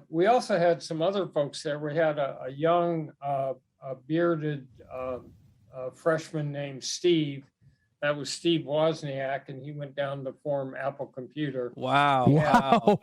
We also had some other folks there. We had a young, bearded freshman named Steve. That was Steve Wozniak, and he went down to form Apple Computer. Wow. Wow.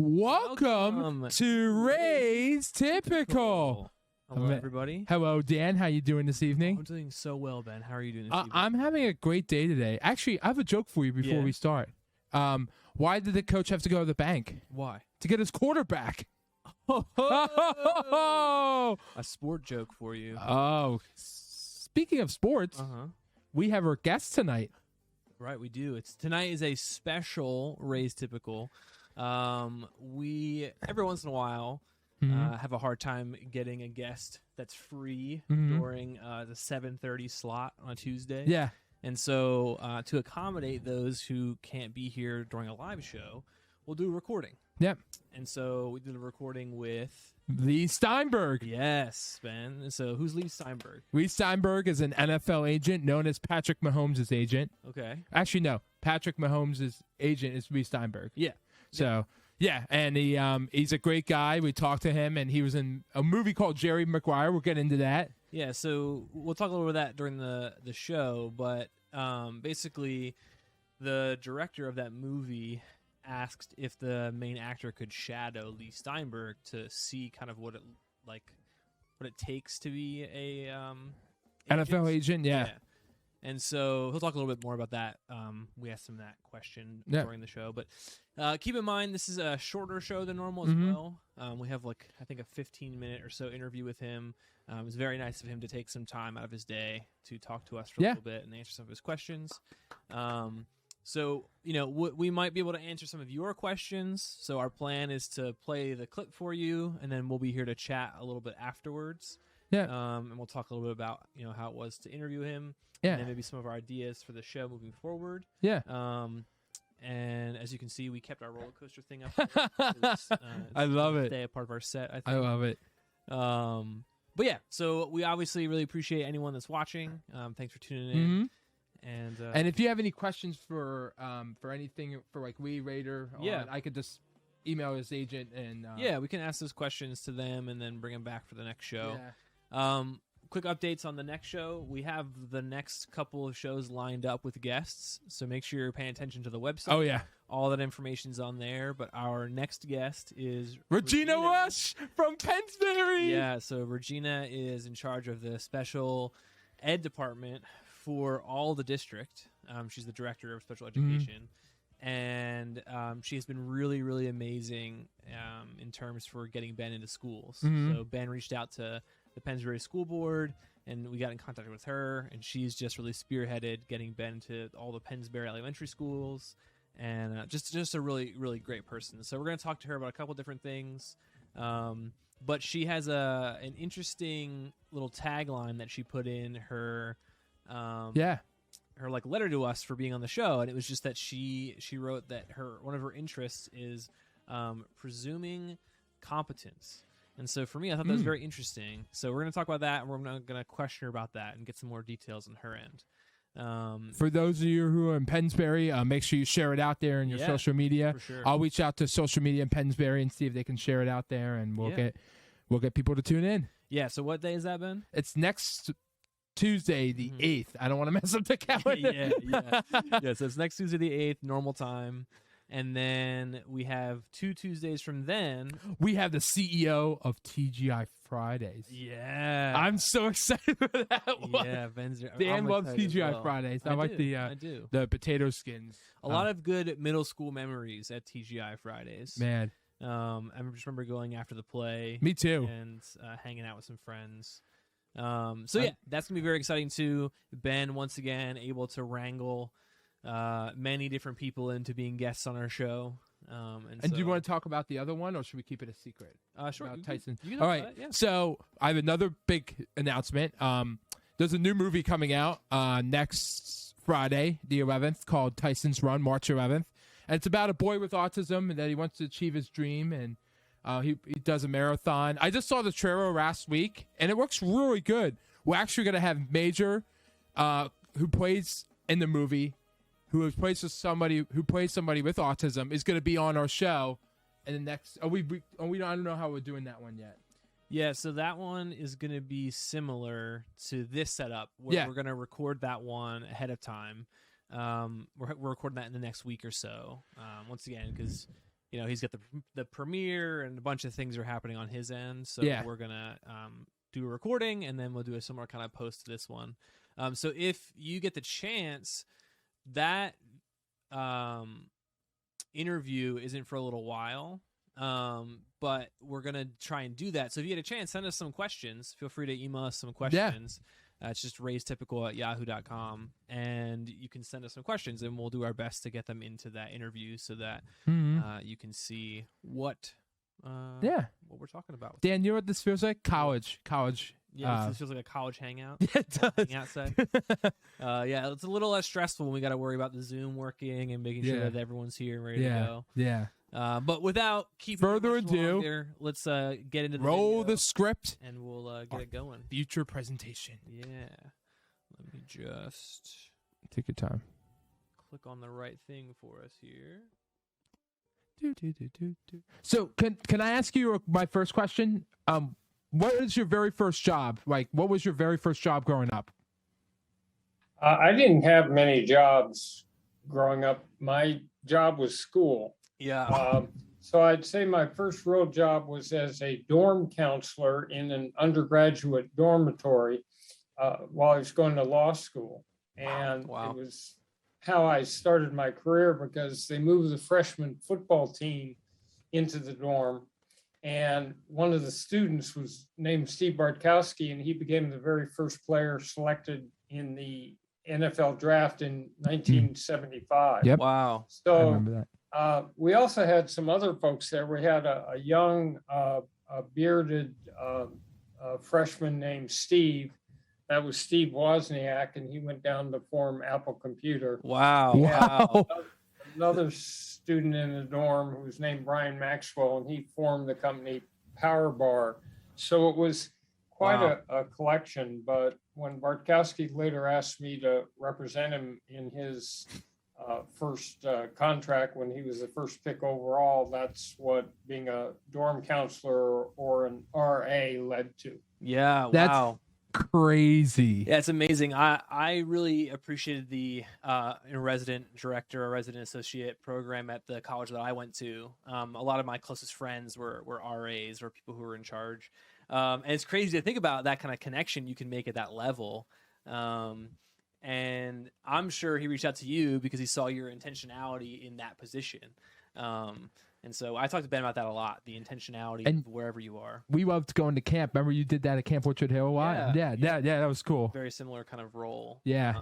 Welcome to Razed Typical. Hello, everybody. Hello, Dan. How you doing this evening? I'm doing so well, Ben. How are you doing this evening? I'm having a great day today. Actually, I have a joke for you before we start. Why did the coach have to go to the bank? Why? To get his quarterback. A sport joke for you. Oh, speaking of sports, we have our guest tonight. Right, we do. Tonight is a special Razed Typical. We every once in a while have a hard time getting a guest that's free during the 7:30 slot on a Tuesday. Yeah. And so to accommodate those who can't be here during a live show, we'll do a recording. Yep. And so we did a recording with Leigh Steinberg. Yes, Ben. So who's Leigh Steinberg? Leigh Steinberg is an NFL agent known as Patrick Mahomes' agent. Okay. Actually, no. Patrick Mahomes' agent is Leigh Steinberg. Yeah. So, yeah, and he's a great guy. We talked to him, and he was in a movie called Jerry Mcguire. We'll get into that. Yeah, so we'll talk a little bit of that during the show, but basically the director of that movie asked if the main actor could shadow Leigh Steinberg to see kind of what it takes to be a NFL agent, yeah. And so he'll talk a little bit more about that. We asked him that question during the show. But keep in mind, this is a shorter show than normal as well. We have, I think, a 15-minute or so interview with him. It was very nice of him to take some time out of his day to talk to us for a little bit and answer some of his questions. So, we might be able to answer some of your questions. So our plan is to play the clip for you, and then we'll be here to chat a little bit afterwards. Yeah. And we'll talk a little bit about, how it was to interview him. Yeah. And then maybe some of our ideas for the show moving forward. Yeah. And as you can see, we kept our roller coaster thing up there. I love it. Stay a part of our set, I think. I love it. But yeah, so we obviously really appreciate anyone that's watching. Thanks for tuning in. And if you have any questions for anything for Leigh Raider, I could just email his agent and we can ask those questions to them and then bring them back for the next show. Yeah. Quick updates on the next show. We have the next couple of shows lined up with guests, so make sure you're paying attention to the website. Oh, yeah. All that information's on there, but our next guest is Regina Rush from Pennsbury. Yeah, so Regina is in charge of the special ed department for all the district. She's the director of special education. And she has been really, really amazing in terms for getting Ben into schools. So Ben reached out to the Pennsbury School Board, and we got in contact with her, and she's just really spearheaded getting Ben to all the Pennsbury elementary schools, and just a really, really great person. So we're going to talk to her about a couple different things, but she has an interesting little tagline that she put in her her letter to us for being on the show, and it was just that she wrote that one of her interests is presuming competence. And so for me, I thought that was very interesting. So we're going to talk about that, and we're going to question her about that and get some more details on her end. For those of you who are in Pennsbury, make sure you share it out there in your social media. For sure. I'll reach out to social media in Pennsbury and see if they can share it out there, and we'll get people to tune in. Yeah. So what day is that, Ben? It's next Tuesday, the 8th. I don't want to mess up the calendar. Yeah. So it's next Tuesday, the 8th, normal time. And then we have 2 Tuesdays from then. We have the CEO of TGI Fridays. Yeah. I'm so excited for that one. Yeah, Dan loves TGI Fridays. I like I do. the potato skins. A lot of good middle school memories at TGI Fridays. Man. I just remember going after the play. Me too. And hanging out with some friends. That's going to be very exciting too. Ben, once again, able to wrangle many different people into being guests on our show. And do you want to talk about the other one, or should we keep it a secret? Sure. About Tyson. You can All right. So I have another big announcement. There's a new movie coming out next Friday, the 11th, called Tyson's Run, March 11th. And it's about a boy with autism and that he wants to achieve his dream, and he does a marathon. I just saw the trailer last week, and it looks really good. We're actually going to have Major, who plays in the movie, who plays somebody with autism, is going to be on our show. And the next, I don't know how we're doing that one yet. Yeah, so that one is going to be similar to this setup. We're going to record that one ahead of time. We're recording that in the next week or so. Once again, because he's got the premiere and a bunch of things are happening on his end. So we're going to do a recording, and then we'll do a similar kind of post to this one. So if you get the chance, that interview isn't for a little while. But we're going to try and do that. So if you get a chance, send us some questions. Feel free to email us some questions. It's just razetypical@yahoo.com. And you can send us some questions, and we'll do our best to get them into that interview so that you can see what we're talking about. Dan, you know what this feels like? College. Yeah, this feels like a college hangout. Yeah, it does. Hangout set. It's a little less stressful when we got to worry about the Zoom working and making sure that everyone's here and ready to go. Yeah. But without keeping further ado, longer, let's get into the roll video, the script, and we'll get it going. Future presentation. Yeah. Let me just take your time. Click on the right thing for us here. So can I ask you my first question? What is your very first job? Like, what was your very first job growing up? I didn't have many jobs growing up. My job was school. Yeah. So I'd say my first real job was as a dorm counselor in an undergraduate dormitory while I was going to law school. And it was how I started my career because they moved the freshman football team into the dorm. And one of the students was named Steve Bartkowski, and he became the very first player selected in the NFL draft in 1975. Yep. Wow. So I remember that. We also had some other folks there. We had a young, bearded freshman named Steve. That was Steve Wozniak, and he went down to form Apple Computer. Wow. Another student in the dorm who was named Brian Maxwell, and he formed the company Power Bar. So it was quite a collection. But when Bartkowski later asked me to represent him in his first contract when he was the first pick overall, that's what being a dorm counselor or an RA led to. Yeah, wow. Crazy. Yeah, it's amazing. I really appreciated the resident director or resident associate program at the college that I went to. A lot of my closest friends were RAs or people who were in charge. And it's crazy to think about that kind of connection you can make at that level. And I'm sure he reached out to you because he saw your intentionality in that position. And so I talked to Ben about that a lot, the intentionality of wherever you are. We loved going to camp. Remember you did that at Camp Orchard Hill a lot? Yeah, that was cool. Very similar kind of role. Yeah.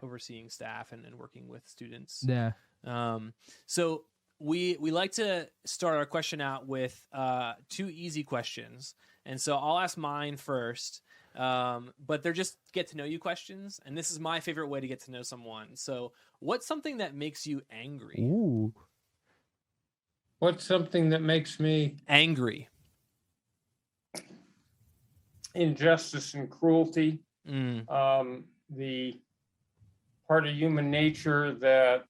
Overseeing staff and working with students. Yeah. So we like to start our question out with 2 easy questions. And so I'll ask mine first. But they're just get to know you questions. And this is my favorite way to get to know someone. So what's something that makes you angry? Ooh. What's something that makes me angry? Injustice and cruelty. Mm. The part of human nature that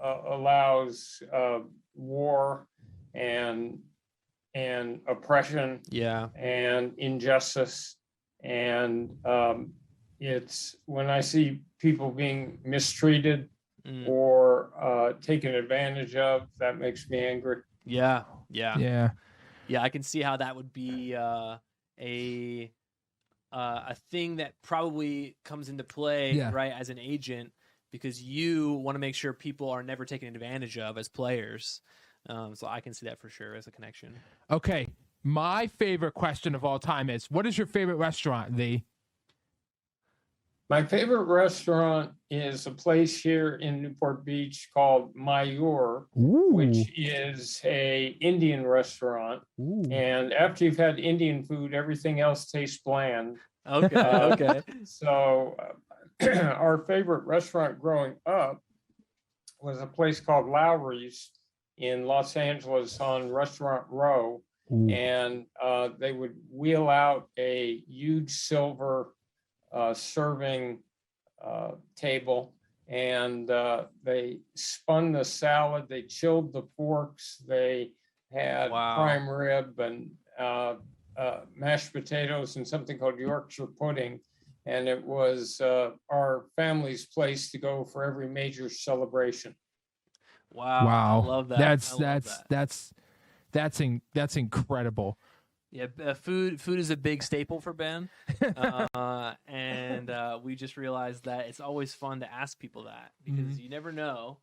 allows war and oppression. Yeah. And injustice. And it's when I see people being mistreated or taken advantage of, that makes me angry. Yeah. I can see how that would be a thing that probably comes into play, right, as an agent, because you want to make sure people are never taken advantage of as players. So I can see that for sure as a connection. Okay, my favorite question of all time is, what is your favorite restaurant, Leigh? My favorite restaurant is a place here in Newport Beach called Mcguire, which is a Indian restaurant. Ooh. And after you've had Indian food, everything else tastes bland. Okay. So our favorite restaurant growing up was a place called Lowry's in Los Angeles on Restaurant Row. Ooh. And they would wheel out a huge silver serving table, and they spun the salad, they chilled the porks, they had Wow. prime rib and mashed potatoes and something called Yorkshire pudding. And it was our family's place to go for every major celebration. Wow. I love that. That's incredible. Yeah, food is a big staple for Ben, and we just realized that it's always fun to ask people that because you never know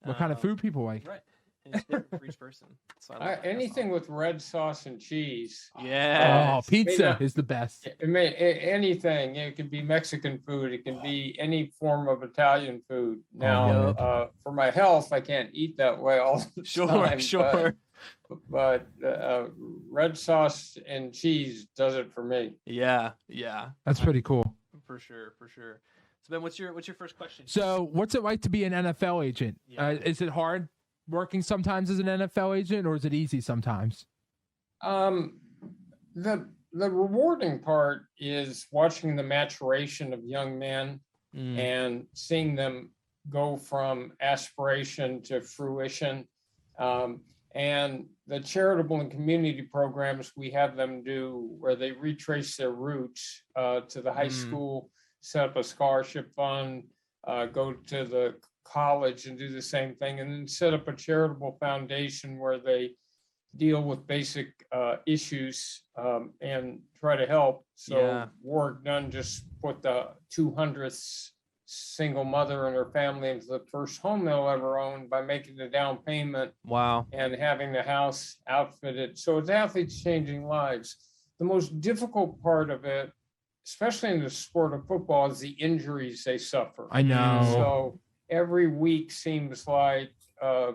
What kind of food people like. Right, and it's different for each person. So Anything with red sauce and cheese. Yeah. Oh, pizza is the best. Anything. It can be Mexican food. It can be any form of Italian food. Now, for my health, I can't eat that way all the time. Sure. But red sauce and cheese does it for me. Yeah. That's pretty cool. For sure. So Ben, what's your first question? So, what's it like to be an NFL agent? Yeah. Is it hard working sometimes as an NFL agent, or is it easy sometimes? The rewarding part is watching the maturation of young men and seeing them go from aspiration to fruition. And the charitable and community programs we have them do where they retrace their roots to the high school, set up a scholarship fund, go to the college and do the same thing, and then set up a charitable foundation where they deal with basic issues and try to help. So Warwick Dunn just put the 200th single mother and her family into the first home they'll ever own by making the down payment. Wow. And having the house outfitted. So it's athletes changing lives. The most difficult part of it, especially in the sport of football, is the injuries they suffer. I know. So every week seems like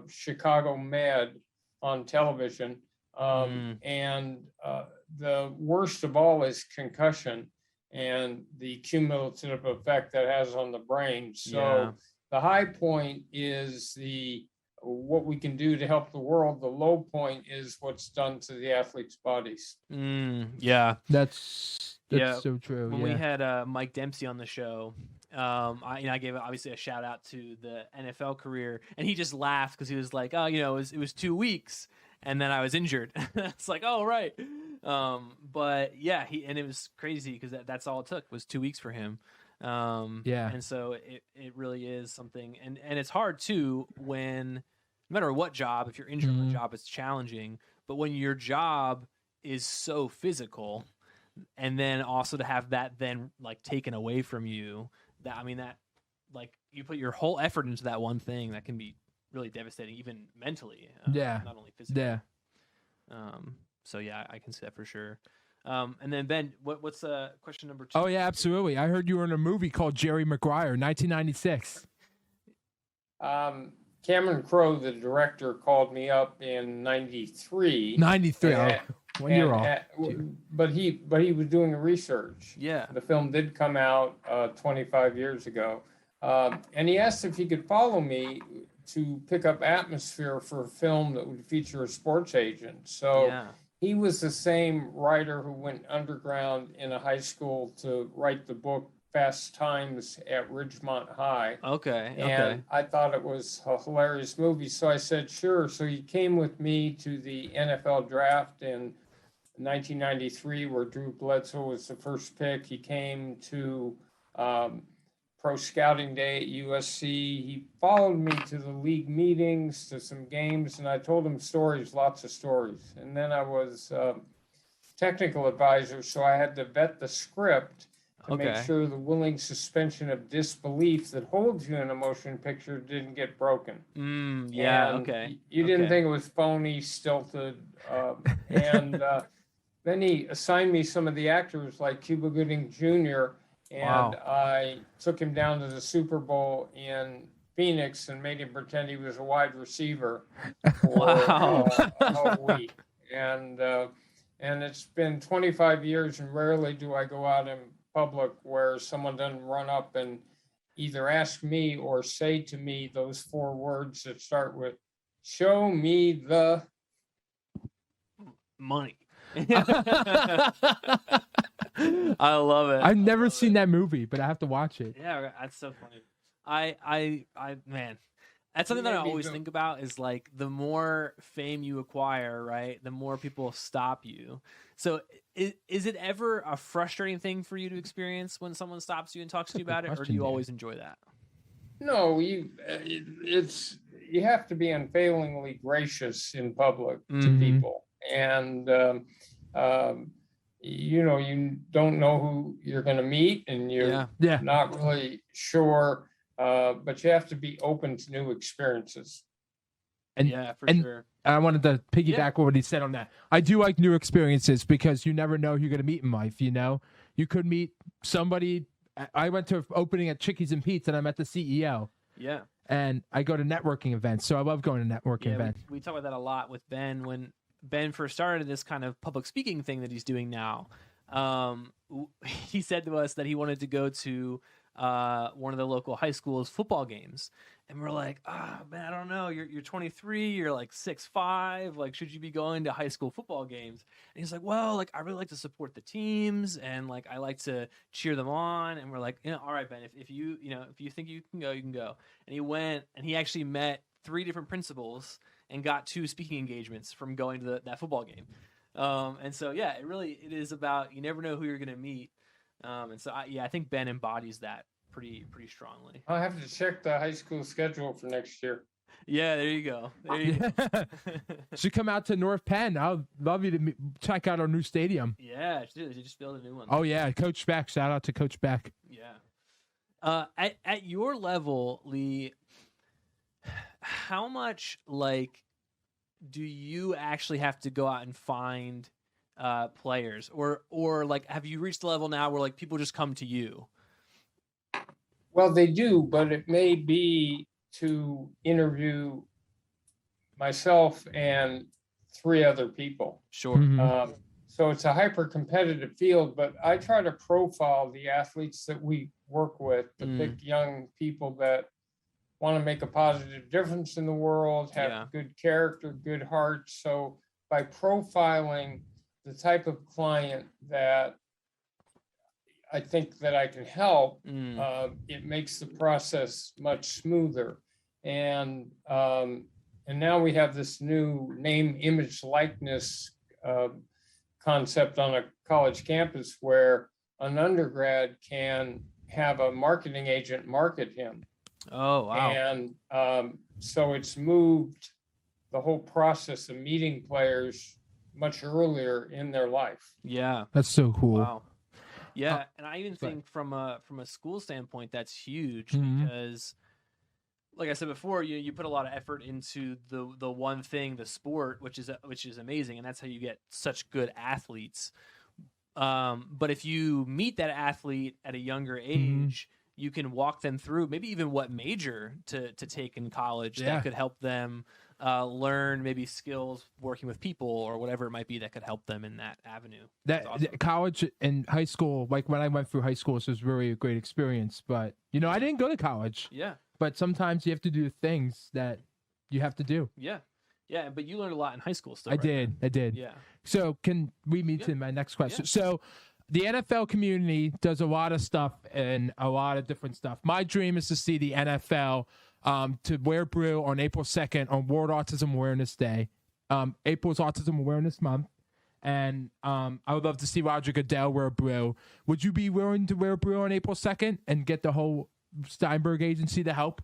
Chicago Med on television. And the worst of all is concussion and the cumulative effect that has on the brain. So the high point is what we can do to help the world. The low point is what's done to the athletes' bodies. Yeah. That's so true. When we had Mike Dempsey on the show, I gave obviously a shout out to the NFL career, and he just laughed because he was like, "Oh, it was 2 weeks, and then I was injured." It's like, "Oh, right." But yeah, it was crazy because that's all it took was 2 weeks for him. And so it really is something, and it's hard too when no matter what job, if you're injured on a job, it's challenging. But when your job is so physical, and then also to have that then like taken away from you, that like you put your whole effort into that one thing, that can be really devastating, even mentally. Not only physically. Yeah. So yeah, I can see that for sure. And then Ben, what's question number 2? Oh yeah, absolutely. I heard you were in a movie called Jerry Maguire, 1996. Cameron Crowe, the director, called me up in 93. 93. 1 year off. But he was doing research. Yeah. The film did come out 25 years ago. And he asked if he could follow me to pick up atmosphere for a film that would feature a sports agent. So he was the same writer who went underground in a high school to write the book Fast Times at Ridgemont High. Okay. And I thought it was a hilarious movie. So I said, sure. So he came with me to the NFL draft in 1993, where Drew Bledsoe was the first pick. He came to pro scouting day at USC. He followed me to the league meetings, to some games, and I told him stories, lots of stories. And then I was technical advisor, so I had to vet the script to make sure the willing suspension of disbelief that holds you in a motion picture didn't get broken. You didn't think it was phony, stilted, and then he assigned me some of the actors like Cuba Gooding Jr., and I took him down to the Super Bowl in Phoenix and made him pretend he was a wide receiver for a whole week. And it's been 25 years, and rarely do I go out in public where someone doesn't run up and either ask me or say to me those 4 words that start with, show me the money. I love it. I've never seen that movie, but I have to watch it. Yeah, that's so funny. I man, that's something that I always think about is like the more fame you acquire, right, the more people stop you. So is it ever a frustrating thing for you to experience when someone stops you and talks to you about it, or do you always enjoy that? No, you have to be unfailingly gracious in public to people, and you don't know who you're going to meet, and you're not really sure, but you have to be open to new experiences. And sure. I wanted to piggyback on what he said on that. I do like new experiences because you never know who you're going to meet in life. You could meet somebody. I went to an opening at Chickies and Pete's and I met the CEO. Yeah. And I go to networking events, so I love going to networking events. We talk about that a lot with Ben. When Ben first started this kind of public speaking thing that he's doing now, he said to us that he wanted to go to one of the local high schools football games, and we're like, man, I don't know. You're 23. You're like 6'5". Like, should you be going to high school football games? And he's like, well, like I really like to support the teams, and like I like to cheer them on. And we're like, all right, Ben, if you think you can go, you can go. And he went, and he actually met 3 different principals and got 2 speaking engagements from going to that football game. And so it is about, you never know who you're going to meet. And so I think Ben embodies that pretty strongly. I'll have to check the high school schedule for next year. Yeah, there you go. Should come out to North Penn. I'd love you to check out our new stadium. Yeah, you just built a new one. Oh yeah, Coach Beck. Shout out to Coach Beck. Yeah. At your level, Leigh, how much do you actually have to go out and find players, or like have you reached the level now where like people just come to you? Well, they do, but it may be to interview myself and 3 other people. Sure. Mm-hmm. So it's a hyper competitive field, but I try to profile the athletes that we work with to pick young people that want to make a positive difference in the world, have good character, good heart. So by profiling the type of client that I think that I can help, it makes the process much smoother. And now we have this new name, image, likeness concept on a college campus where an undergrad can have a marketing agent market him. Oh, wow. And so it's moved the whole process of meeting players much earlier in their life. Yeah. That's so cool. Wow. Yeah, and I even think from a school standpoint, that's huge because, like I said before, you put a lot of effort into the one thing, the sport, which is amazing, and that's how you get such good athletes. But if you meet that athlete at a younger age, you can walk them through maybe even what major to take in college that could help them learn maybe skills working with people or whatever it might be that could help them in that avenue. Awesome. College and high school, like when I went through high school, this was really a great experience. But, I didn't go to college. Yeah. But sometimes you have to do things that you have to do. Yeah. Yeah, but you learned a lot in high school still, I did. Yeah. So can we move to my next question? Yeah. So the NFL community does a lot of stuff and a lot of different stuff. My dream is to see the NFL to wear blue on April 2nd on World Autism Awareness Day. April's Autism Awareness Month. And I would love to see Roger Goodell wear blue. Would you be willing to wear blue on April 2nd and get the whole Steinberg agency to help?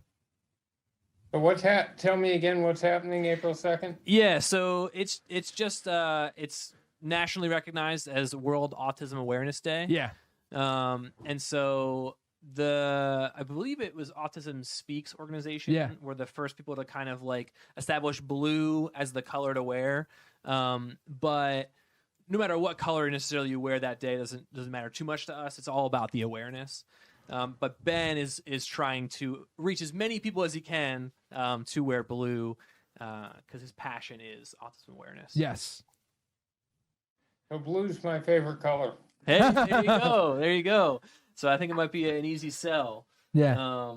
So tell me again what's happening April 2nd? Yeah, so it's just it's nationally recognized as World Autism Awareness Day. Yeah. And so I believe it was Autism Speaks organization were the first people to kind of like establish blue as the color to wear. But no matter what color necessarily you wear that day doesn't matter too much to us. It's all about the awareness. But Ben is trying to reach as many people as he can to wear blue because his passion is autism awareness. Yes. So blue's my favorite color. Hey, there you go. So I think it might be an easy sell. Yeah.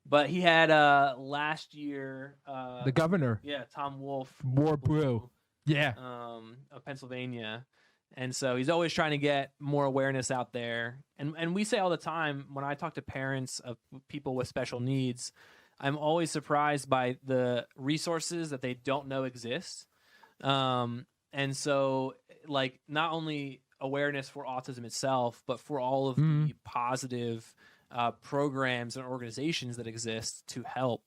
But he had last year The governor. yeah, Tom Wolf, War Brew. Yeah. of Pennsylvania. And so he's always trying to get more awareness out there. And we say all the time, when I talk to parents of people with special needs, I'm always surprised by the resources that they don't know exist. And so, like, not only awareness for autism itself, but for all of the positive programs and organizations that exist to help.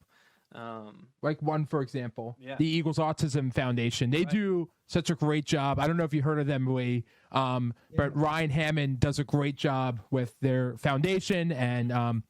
Like one, for example, Yeah. the Eagles Autism Foundation. They do such a great job. I don't know if you heard of them, Leigh, but Ryan Hammond does a great job with their foundation, and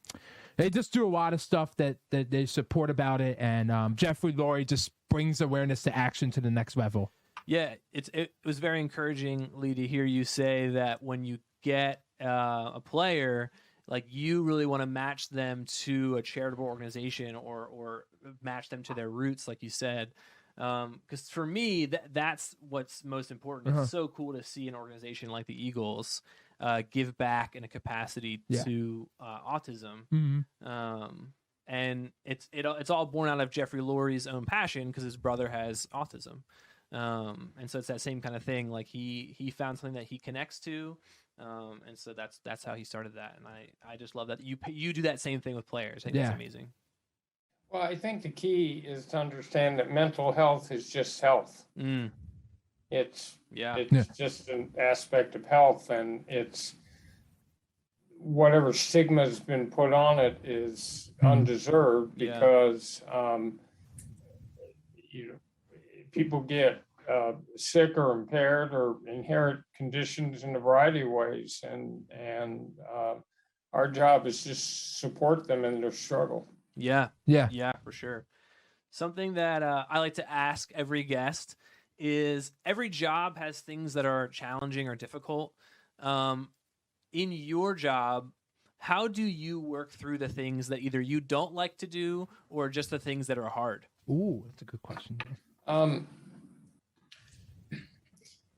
they just do a lot of stuff that they support about it. And Jeffrey Lurie just brings awareness to action to the next level. Yeah, it was very encouraging, Leigh, to hear you say that when you get a player, like, you really want to match them to a charitable organization or match them to their roots, like you said. Because for me, that's what's most important. It's so cool to see an organization like the Eagles give back in a capacity to autism. And it's all born out of Jeffrey Lurie's own passion, because his brother has autism. And so it's that same kind of thing. Like, he found something that he connects to. And so that's how he started that. And I just love that you do that same thing with players. I think that's amazing. Well, I think the key is to understand that mental health is just health. It's just an aspect of health, and it's whatever stigma has been put on it is undeserved, because people get sick or impaired or inherit conditions in a variety of ways, and our job is just support them in their struggle. Yeah, for sure. Something that I like to ask every guest is, every job has things that are challenging or difficult. In your job, how do you work through the things that either you don't like to do or just the things that are hard? Ooh, that's a good question.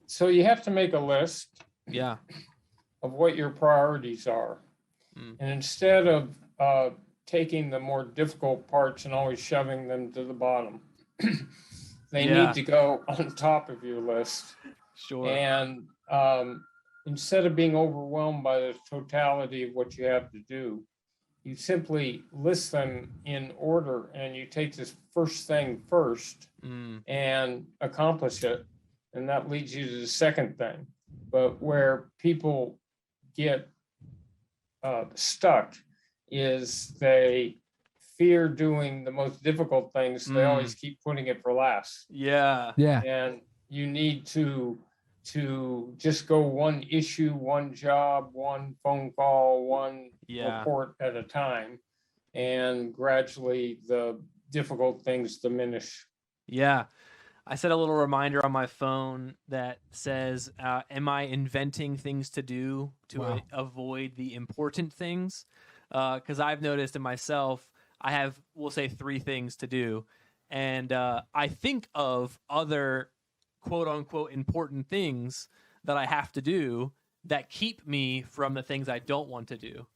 So you have to make a list of what your priorities are. And instead of taking the more difficult parts and always shoving them to the bottom, they need to go on top of your list. Sure. And instead of being overwhelmed by the totality of what you have to do, you simply list them in order, and you take this first thing first and accomplish it. And that leads you to the second thing. But where people get stuck is they fear doing the most difficult things. So they always keep putting it for last. Yeah. And you need to just go one issue, one job, one phone call, one report at a time, and gradually the difficult things diminish. Yeah. I set a little reminder on my phone that says, am I inventing things to do to avoid the important things? Because I've noticed in myself, I have, we'll say, 3 things to do. And I think of other quote unquote important things that I have to do that keep me from the things I don't want to do.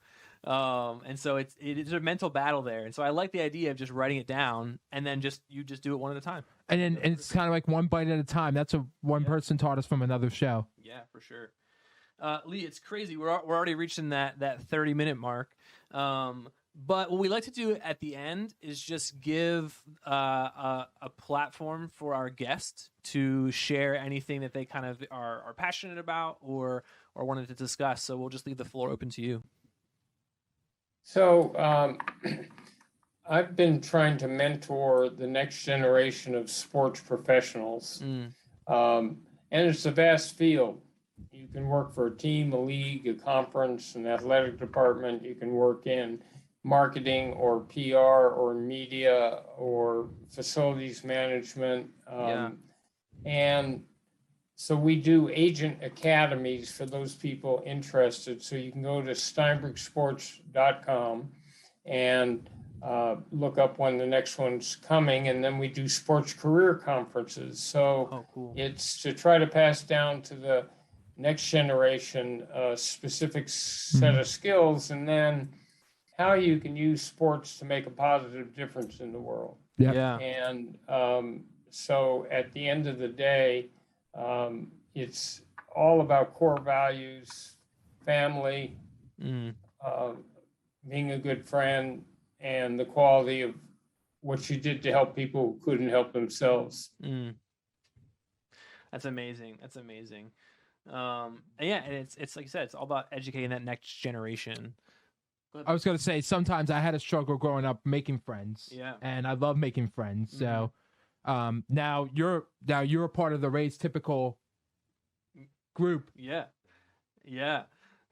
And so it's a mental battle there. And so I like the idea of just writing it down, and then you just do it one at a time. And it's kind of like one bite at a time. That's what one person taught us from another show. Yeah, for sure. Leigh, it's crazy. We're already reaching that 30-minute mark. But what we like to do at the end is just give a platform for our guests to share anything that they kind of are passionate about or wanted to discuss. So we'll just leave the floor open to you. So I've been trying to mentor the next generation of sports professionals. And it's a vast field. You can work for a team, a league, a conference, an athletic department. You can work in marketing or PR or media or facilities management. And so we do agent academies for those people interested. So you can go to steinbergsports.com and look up when the next one's coming. And then we do sports career conferences. So it's to try to pass down to the next generation a specific set of skills, and then how you can use sports to make a positive difference in the world. Yep. Yeah. And so at the end of the day, it's all about core values, family, being a good friend, and the quality of what you did to help people who couldn't help themselves. That's amazing. That's amazing. And yeah, and it's like you said, it's all about educating that next generation. I was gonna say sometimes I had a struggle growing up making friends. Yeah. And I love making friends. So now you're a part of the Razed Typical group. Yeah. Yeah.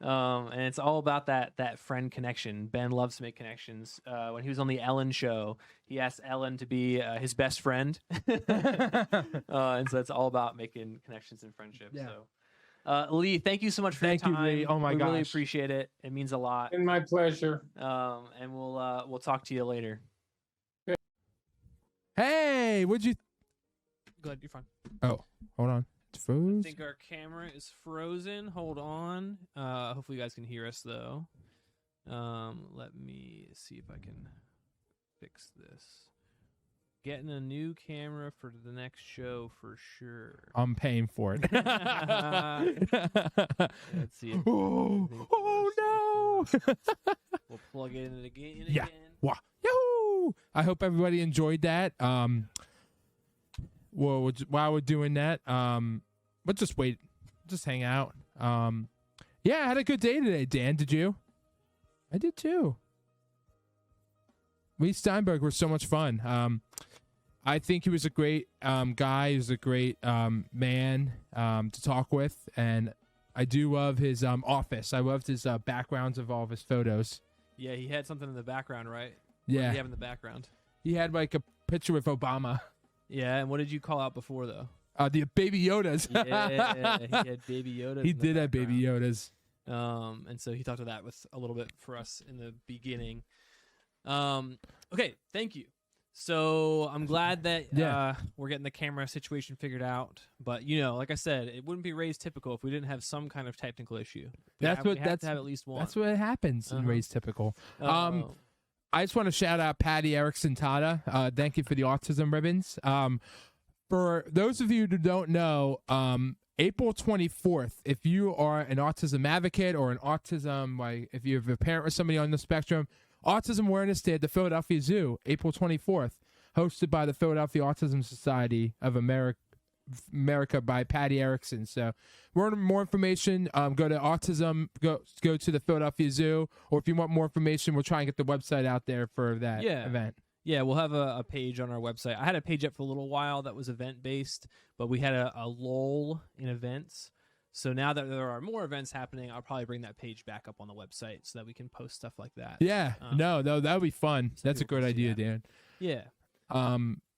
And it's all about that friend connection. Ben loves to make connections. When he was on the Ellen show, he asked Ellen to be his best friend. And so it's all about making connections and friendships. Yeah. So Leigh, thank you so much for your Thank you, time. Leigh. Oh my we really gosh. appreciate it. It means a lot. And my pleasure. And we'll talk to you later. Hey, what'd you? Go ahead, you're fine. Oh, hold on. It's I froze. think our camera is frozen. Hold on. Hopefully you guys can hear us though. Let me see if I can fix this. Getting a new camera for the next show for sure. I'm paying for it. Let's see. Oh no! We'll plug it in again. Yeah. Wow. Yahoo! I hope everybody enjoyed that. Well, while we're doing that, but just wait, just hang out. Yeah, I had a good day today, Dan. Did you? I did too. Leigh Steinberg was so much fun. I think he was a great guy. He was a great man to talk with, and I do love his office. I loved his backgrounds of all of his photos. Yeah, he had something in the background, right? What Yeah, did he have in the background? he had like a picture with Obama. Yeah, and what did you call out before though? The Baby Yodas. Yeah, he had Baby Yoda. He did have Baby Yodas. And so he talked to that with a little bit for us in the beginning. Okay, thank you. So I'm glad that we're getting the camera situation figured out. But like I said, it wouldn't be Razed Typical if we didn't have some kind of technical issue. We have to have at least one. That's what happens in Razed Typical. I just want to shout out Patty Erickson Tada. Thank you for the autism ribbons. For those of you who don't know, April 24th, if you are an autism advocate or an autism, like if you have a parent or somebody on the spectrum, Autism Awareness Day at the Philadelphia Zoo, April 24th, hosted by the Philadelphia Autism Society of America by Patty Erickson. So, for more information, go to autism, go to the Philadelphia Zoo, or if you want more information, we'll try and get the website out there for that event. Yeah, we'll have a page on our website. I had a page up for a little while that was event-based, but we had a lull in events. So now that there are more events happening, I'll probably bring that page back up on the website so that we can post stuff like that. Yeah, no, that would be fun. That's a good idea, Dan. Yeah.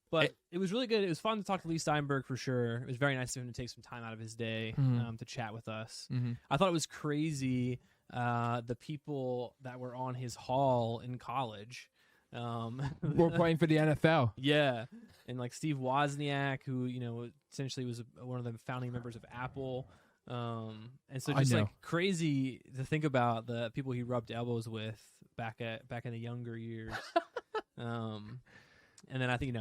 But it was really good. It was fun to talk to Leigh Steinberg for sure. It was very nice of him to take some time out of his day to chat with us. I thought it was crazy the people that were on his hall in college. We're playing for the NFL. Yeah. And like Steve Wozniak, who, essentially was one of the founding members of Apple. And so just like crazy to think about the people he rubbed elbows with back in the younger years. And then I think,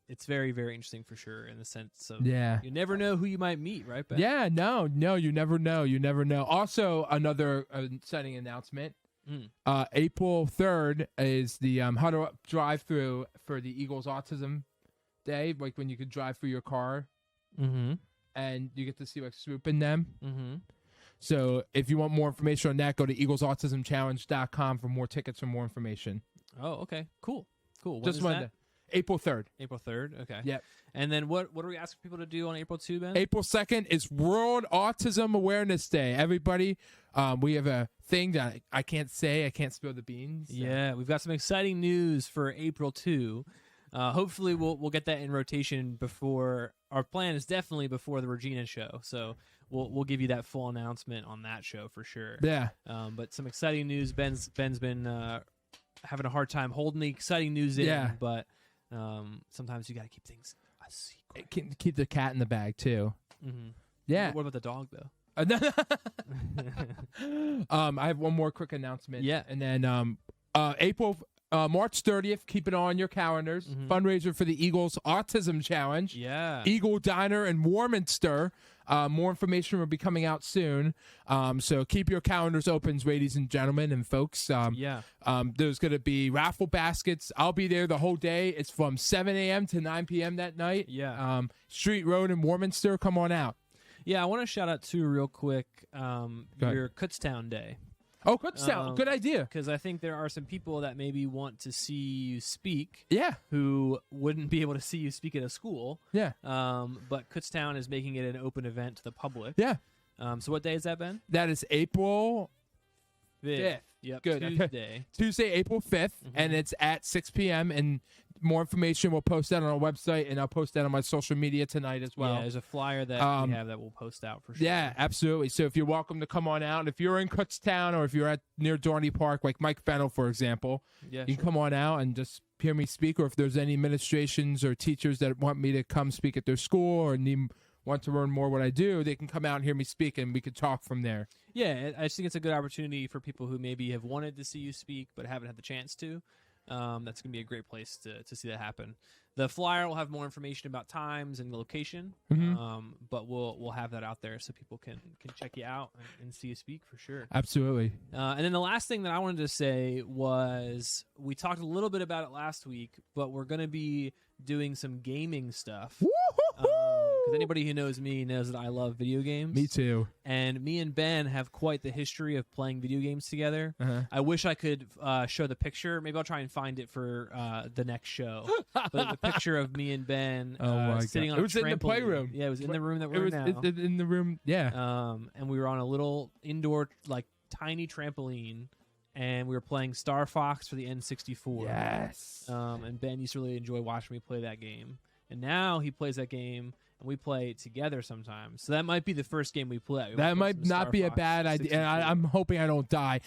it's very, very interesting for sure in the sense of you never know who you might meet, right, Ben? Yeah, no, you never know. You never know. Also, another exciting announcement. April 3rd is the Huddle Up drive-through for the Eagles Autism Day, like when you could drive through your car. And you get to see like Swoop in them. So if you want more information on that, go to eaglesautismchallenge.com for more tickets and more information. Oh, okay. Cool. When Just is Monday. that? April 3rd. April 3rd. Okay. Yep. And then what are we asking people to do on April 2, Ben? April 2nd is World Autism Awareness Day. Everybody, we have a thing that I can't say. I can't spill the beans. Yeah, we've got some exciting news for April 2. Hopefully we'll get that in rotation before. Our plan is definitely before the Regina show, so we'll give you that full announcement on that show for sure. Yeah. But some exciting news. Ben's been having a hard time holding the exciting news in, but sometimes you got to keep things a secret. Keep the cat in the bag too. Yeah. What about the dog though? I have one more quick announcement. Yeah. And then March 30th. Keep it on your calendars. Fundraiser for the Eagles Autism Challenge. Yeah. Eagle Diner in Warminster. More information will be coming out soon. So keep your calendars open, ladies and gentlemen and folks. There's going to be raffle baskets. I'll be there the whole day. It's from 7 a.m. to 9 p.m. that night. Yeah. Street Road in Warminster. Come on out. Yeah, I want to shout out too real quick your Kutztown Day. Oh, Kutztown. Good idea. Because I think there are some people that maybe want to see you speak. Yeah. Who wouldn't be able to see you speak at a school. Yeah. But Kutztown is making it an open event to the public. Yeah. So what day has that been? That is April 5th. Yep. Good. Tuesday. Tuesday, April 5th, and it's at 6 p.m. And more information, we'll post that on our website, and I'll post that on my social media tonight as well. Yeah, there's a flyer that we have that we'll post out for sure. Yeah, absolutely. So if you're welcome to come on out, and if you're in Kutztown or if you're at near Dorney Park, like Mike Fennell, for example, you can come on out and just hear me speak, or if there's any administrations or teachers that want me to come speak at their school or want to learn more what I do, they can come out and hear me speak, and we could talk from there. Yeah, I just think it's a good opportunity for people who maybe have wanted to see you speak but haven't had the chance to. That's going to be a great place to see that happen. The flyer will have more information about times and location, but we'll have that out there so people can check you out and see you speak for sure. Absolutely. And then the last thing that I wanted to say was we talked a little bit about it last week, but we're going to be doing some gaming stuff. Because anybody who knows me knows that I love video games. Me too. And me and Ben have quite the history of playing video games together. I wish I could show the picture. Maybe I'll try and find it for the next show. But the picture of me and Ben sitting on a trampoline. It was in the playroom. Yeah, it was in the room that we're in now. It was in the room, yeah. And we were on a little indoor, like, tiny trampoline, and we were playing Star Fox for the N64. Yes. And Ben used to really enjoy watching me play that game. And now he plays that game, and we play it together sometimes. So that might be the first game we play. That might not be a bad idea. And I'm hoping I don't die.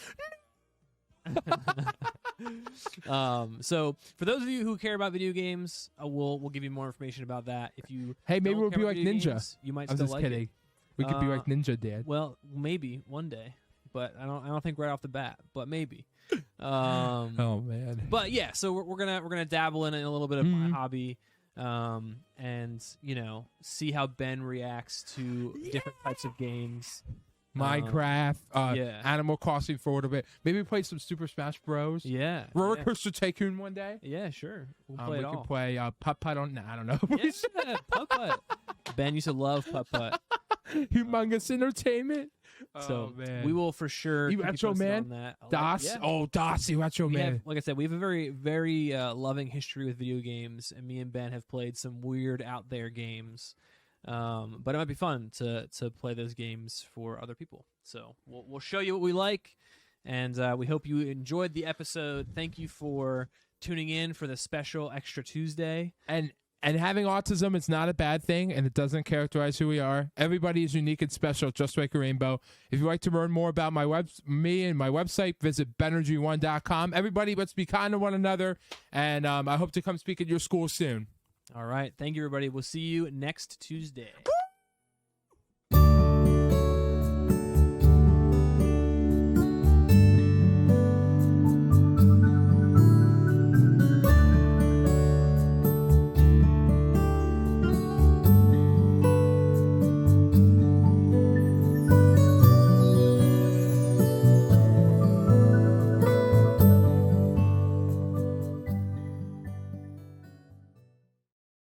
So for those of you who care about video games, we'll give you more information about that. If you maybe we'll be like Ninja. Games, you might still like kidding. It. We could be like Ninja, Dad. Well, maybe one day, but I don't think right off the bat, but maybe. Oh man. But yeah, so we're gonna dabble in a little bit of my hobby. And see how Ben reacts to different types of games. Minecraft, Animal Crossing for a little bit. Maybe play some Super Smash Bros. Yeah. Roller Coaster Tycoon one day. Yeah, sure. We'll play it all. We could play Putt-Putt on... I don't know. Yeah, Putt-Putt. Ben used to love Putt-Putt. Humongous entertainment. So man. We will for sure. Retro Man. On that. Das. Oh, Das. Retro Man. Like I said, we have a very, very loving history with video games, and me and Ben have played some weird out there games. But it might be fun to play those games for other people. So we'll show you what we like, and we hope you enjoyed the episode. Thank you for tuning in for the special Extra Tuesday. And having autism is not a bad thing, and it doesn't characterize who we are. Everybody is unique and special, just like a rainbow. If you'd like to learn more about me and my website, visit benergy1.com. Everybody, let's be kind to one another, and I hope to come speak at your school soon. All right. Thank you, everybody. We'll see you next Tuesday.